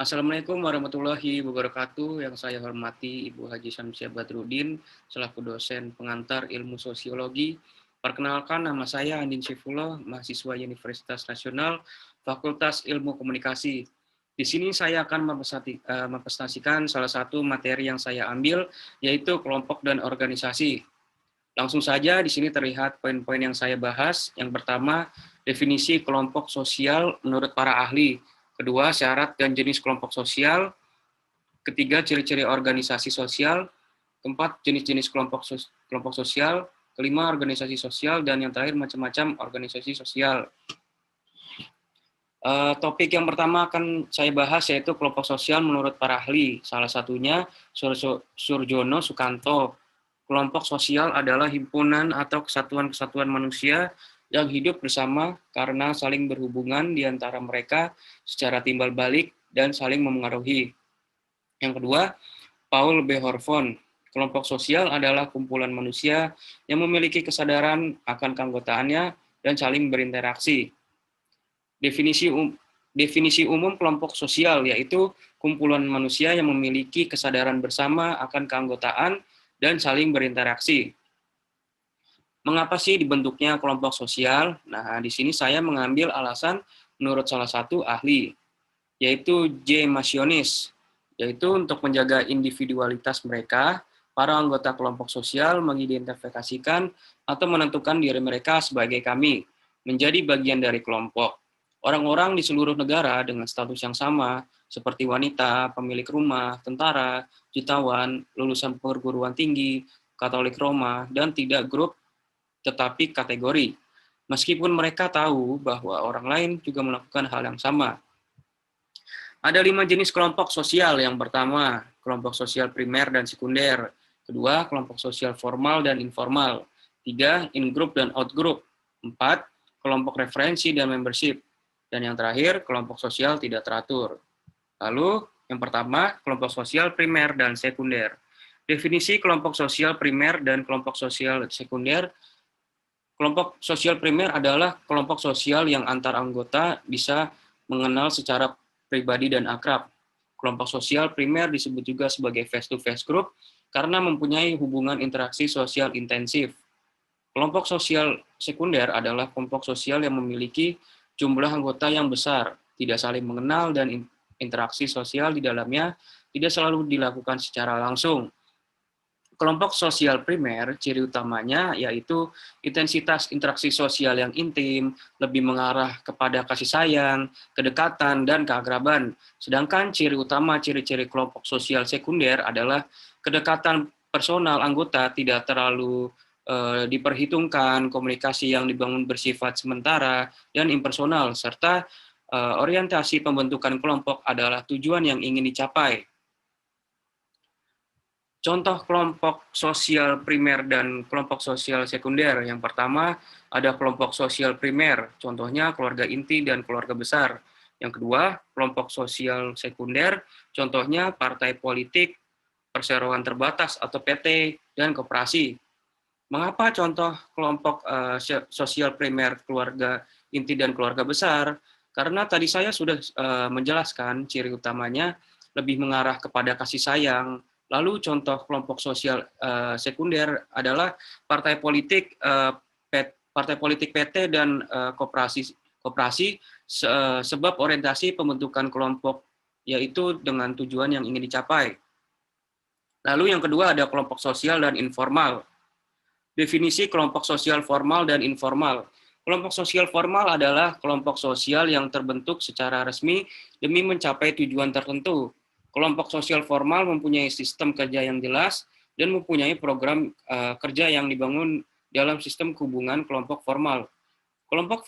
Assalamualaikum warahmatullahi wabarakatuh. Yang saya hormati Ibu Haji Syamsiah Badrudin, selaku dosen pengantar ilmu sosiologi. Perkenalkan, nama saya Andin Syifullah, mahasiswa Universitas Nasional, Fakultas Ilmu Komunikasi. Di sini saya akan mempresentasikan salah satu materi yang saya ambil, yaitu kelompok dan organisasi. Langsung saja di sini terlihat poin-poin yang saya bahas. Yang pertama, definisi kelompok sosial menurut para ahli. Kedua, syarat dan jenis kelompok sosial. Ketiga, ciri-ciri organisasi sosial. Keempat, jenis-jenis kelompok sosial. Kelima, organisasi sosial. Dan yang terakhir, macam-macam organisasi sosial. Topik yang pertama akan saya bahas yaitu kelompok sosial menurut para ahli. Salah satunya Surjono Sukanto. Kelompok sosial adalah himpunan atau kesatuan-kesatuan manusia yang hidup bersama karena saling berhubungan di antara mereka secara timbal balik dan saling memengaruhi. Yang kedua, Paul B. Horvon. Kelompok sosial adalah kumpulan manusia yang memiliki kesadaran akan keanggotaannya dan saling berinteraksi. Definisi umum kelompok sosial yaitu kumpulan manusia yang memiliki kesadaran bersama akan keanggotaan dan saling berinteraksi. Mengapa sih dibentuknya kelompok sosial? Nah, di sini saya mengambil alasan menurut salah satu ahli, yaitu J. Masionis, yaitu untuk menjaga individualitas mereka, para anggota kelompok sosial mengidentifikasikan atau menentukan diri mereka sebagai kami, menjadi bagian dari kelompok. Orang-orang di seluruh negara dengan status yang sama, seperti wanita, pemilik rumah, tentara, jutawan, lulusan perguruan tinggi, Katolik Roma, dan tidak grup tetapi kategori. Meskipun mereka tahu bahwa orang lain juga melakukan hal yang sama. Ada 5 jenis kelompok sosial. Yang pertama, kelompok sosial primer dan sekunder. Kedua, kelompok sosial formal dan informal. 3, in-group dan out-group. 4, kelompok referensi dan membership. Dan yang terakhir, kelompok sosial tidak teratur. Lalu, yang pertama, kelompok sosial primer dan sekunder. Definisi kelompok sosial primer dan kelompok sosial sekunder. Kelompok sosial primer adalah kelompok sosial yang antar anggota bisa mengenal secara pribadi dan akrab. Kelompok sosial primer disebut juga sebagai face-to-face group karena mempunyai hubungan interaksi sosial intensif. Kelompok sosial sekunder adalah kelompok sosial yang memiliki jumlah anggota yang besar, tidak saling mengenal, dan interaksi sosial di dalamnya tidak selalu dilakukan secara langsung. Kelompok sosial primer, ciri utamanya yaitu intensitas interaksi sosial yang intim, lebih mengarah kepada kasih sayang, kedekatan, dan keakraban. Sedangkan ciri-ciri kelompok sosial sekunder adalah kedekatan personal anggota tidak terlalu diperhitungkan, komunikasi yang dibangun bersifat sementara dan impersonal, serta orientasi pembentukan kelompok adalah tujuan yang ingin dicapai. Contoh kelompok sosial primer dan kelompok sosial sekunder. Yang pertama, ada kelompok sosial primer, contohnya keluarga inti dan keluarga besar. Yang kedua, kelompok sosial sekunder, contohnya partai politik, perseroan terbatas atau PT, dan koperasi. Mengapa contoh kelompok sosial primer keluarga inti dan keluarga besar? Karena tadi saya sudah menjelaskan ciri utamanya lebih mengarah kepada kasih sayang. Lalu contoh kelompok sosial sekunder adalah partai politik PT dan koperasi sebab orientasi pembentukan kelompok yaitu dengan tujuan yang ingin dicapai. Lalu yang kedua ada kelompok sosial dan informal. Definisi kelompok sosial formal dan informal. Kelompok sosial formal adalah kelompok sosial yang terbentuk secara resmi demi mencapai tujuan tertentu. Kelompok sosial formal mempunyai sistem kerja yang jelas dan mempunyai program kerja yang dibangun dalam sistem hubungan kelompok formal. Kelompok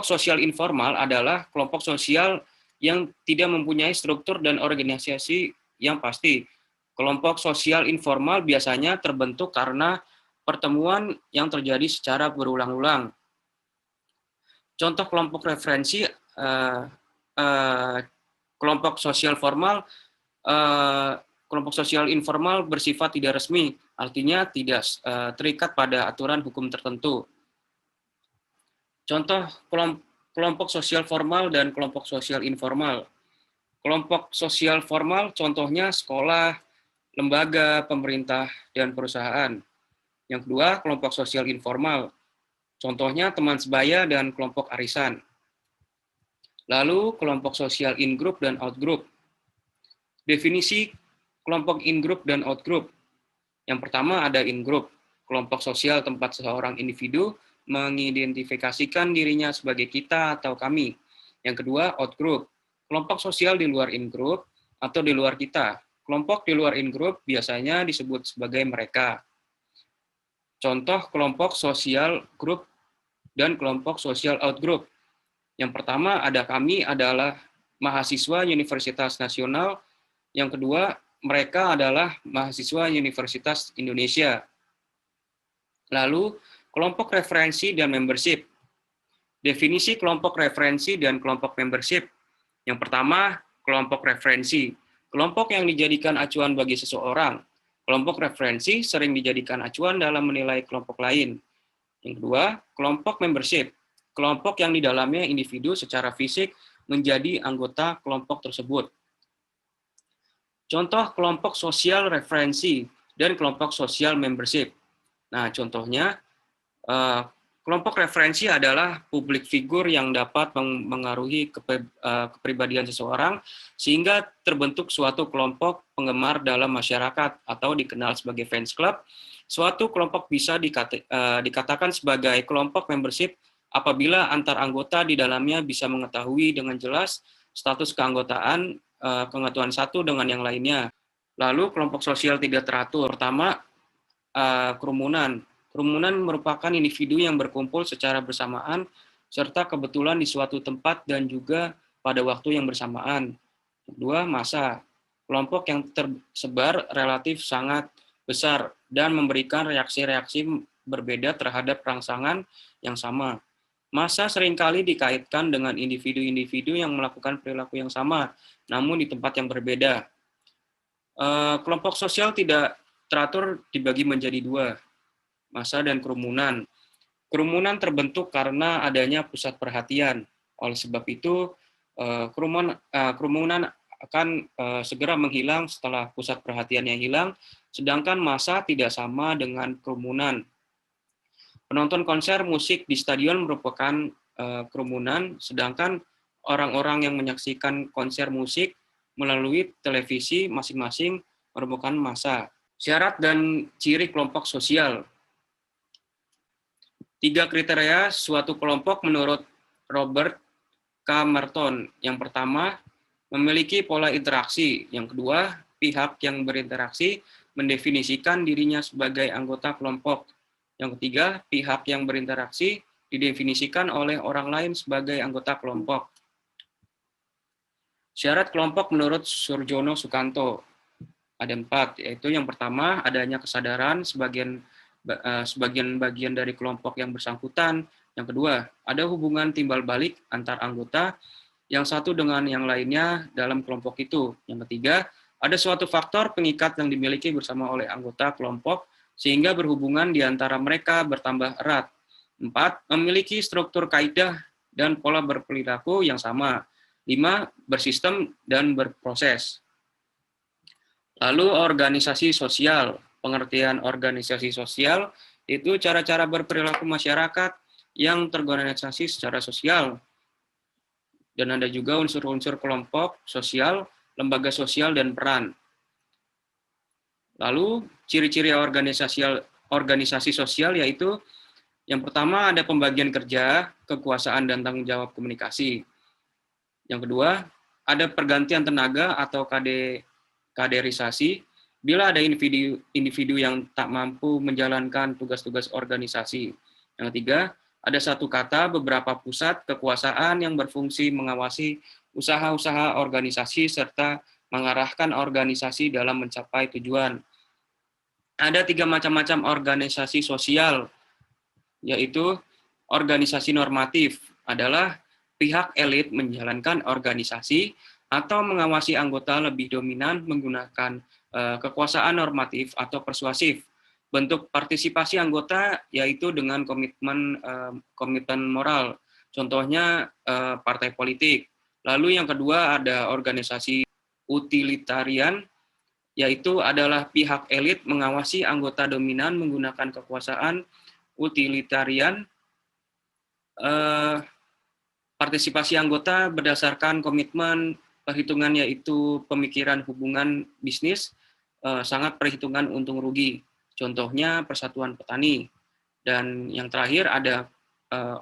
sosial informal adalah kelompok sosial yang tidak mempunyai struktur dan organisasi yang pasti. Kelompok sosial informal biasanya terbentuk karena pertemuan yang terjadi secara berulang-ulang. Contoh kelompok referensi, kelompok sosial formal, kelompok sosial informal bersifat tidak resmi, artinya tidak terikat pada aturan hukum tertentu. Contoh kelompok sosial formal dan kelompok sosial informal. Kelompok sosial formal contohnya sekolah, lembaga, pemerintah, dan perusahaan. Yang kedua, kelompok sosial informal. Contohnya teman sebaya dan kelompok arisan. Lalu, kelompok sosial in-group dan out-group. Definisi kelompok in-group dan out-group. Yang pertama ada in-group, kelompok sosial tempat seseorang individu mengidentifikasikan dirinya sebagai kita atau kami. Yang kedua, out-group, kelompok sosial di luar in-group atau di luar kita. Kelompok di luar in-group biasanya disebut sebagai mereka. Contoh kelompok sosial group dan kelompok sosial out-group. Yang pertama ada kami adalah mahasiswa Universitas Nasional. Yang kedua, mereka adalah mahasiswa Universitas Indonesia. Lalu, kelompok referensi dan membership. Definisi kelompok referensi dan kelompok membership. Yang pertama, kelompok referensi. Kelompok yang dijadikan acuan bagi seseorang. Kelompok referensi sering dijadikan acuan dalam menilai kelompok lain. Yang kedua, kelompok membership. Kelompok yang di dalamnya individu secara fisik menjadi anggota kelompok tersebut. Contoh kelompok sosial referensi dan kelompok sosial membership. Nah, contohnya, kelompok referensi adalah publik figur yang dapat mengaruhi kepribadian seseorang sehingga terbentuk suatu kelompok penggemar dalam masyarakat atau dikenal sebagai fans club. Suatu kelompok bisa dikatakan sebagai kelompok membership apabila antar anggota di dalamnya bisa mengetahui dengan jelas status keanggotaan keanggotaan satu dengan yang lainnya. Lalu kelompok sosial tidak teratur. Pertama, kerumunan. Kerumunan merupakan individu yang berkumpul secara bersamaan serta kebetulan di suatu tempat dan juga pada waktu yang bersamaan. Kedua, massa. Kelompok yang tersebar relatif sangat besar dan memberikan reaksi-reaksi berbeda terhadap rangsangan yang sama. Massa seringkali dikaitkan dengan individu-individu yang melakukan perilaku yang sama, namun di tempat yang berbeda. Kelompok sosial tidak teratur dibagi menjadi dua, massa dan kerumunan. Kerumunan terbentuk karena adanya pusat perhatian. Oleh sebab itu, kerumunan akan segera menghilang setelah pusat perhatiannya hilang, sedangkan massa tidak sama dengan kerumunan. Penonton konser musik di stadion merupakan kerumunan, sedangkan orang-orang yang menyaksikan konser musik melalui televisi masing-masing merupakan massa. Syarat dan ciri kelompok sosial. 3 kriteria suatu kelompok menurut Robert K. Merton. Yang pertama, memiliki pola interaksi. Yang kedua, pihak yang berinteraksi mendefinisikan dirinya sebagai anggota kelompok. Yang ketiga, pihak yang berinteraksi didefinisikan oleh orang lain sebagai anggota kelompok. Syarat kelompok menurut Surjono Sukanto. Ada 4, yaitu yang pertama, adanya kesadaran sebagian bagian dari kelompok yang bersangkutan. Yang kedua, ada hubungan timbal balik antar anggota yang satu dengan yang lainnya dalam kelompok itu. Yang ketiga, ada suatu faktor pengikat yang dimiliki bersama oleh anggota kelompok sehingga berhubungan di antara mereka bertambah erat. 4, memiliki struktur kaidah dan pola berperilaku yang sama. 5, bersistem dan berproses. Lalu organisasi sosial. Pengertian organisasi sosial itu cara-cara berperilaku masyarakat yang terorganisasi secara sosial. Dan ada juga unsur-unsur kelompok sosial, lembaga sosial, dan peran. Lalu, ciri-ciri organisasi sosial yaitu yang pertama ada pembagian kerja, kekuasaan, dan tanggung jawab komunikasi. Yang kedua, ada pergantian tenaga atau kaderisasi bila ada individu yang tak mampu menjalankan tugas-tugas organisasi. Yang ketiga, ada satu kata beberapa pusat kekuasaan yang berfungsi mengawasi usaha-usaha organisasi serta mengarahkan organisasi dalam mencapai tujuan. Ada 3 macam-macam organisasi sosial, yaitu organisasi normatif adalah pihak elit menjalankan organisasi atau mengawasi anggota lebih dominan menggunakan kekuasaan normatif atau persuasif. Bentuk partisipasi anggota yaitu dengan komitmen moral. Contohnya partai politik. Lalu yang kedua ada organisasi utilitarian, yaitu adalah pihak elit mengawasi anggota dominan menggunakan kekuasaan. Utilitarian, partisipasi anggota berdasarkan komitmen perhitungan, yaitu pemikiran hubungan bisnis, sangat perhitungan untung rugi. Contohnya Persatuan Petani. Dan yang terakhir ada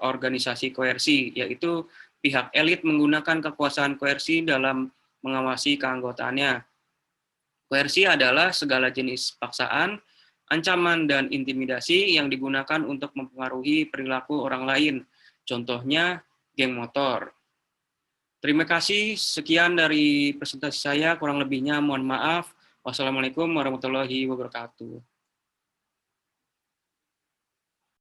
organisasi koersi, yaitu pihak elit menggunakan kekuasaan koersi dalam mengawasi keanggotaannya. Koersi adalah segala jenis paksaan, ancaman, dan intimidasi yang digunakan untuk mempengaruhi perilaku orang lain. Contohnya geng motor. Terima kasih, sekian dari presentasi saya, kurang lebihnya mohon maaf. Wassalamualaikum warahmatullahi wabarakatuh.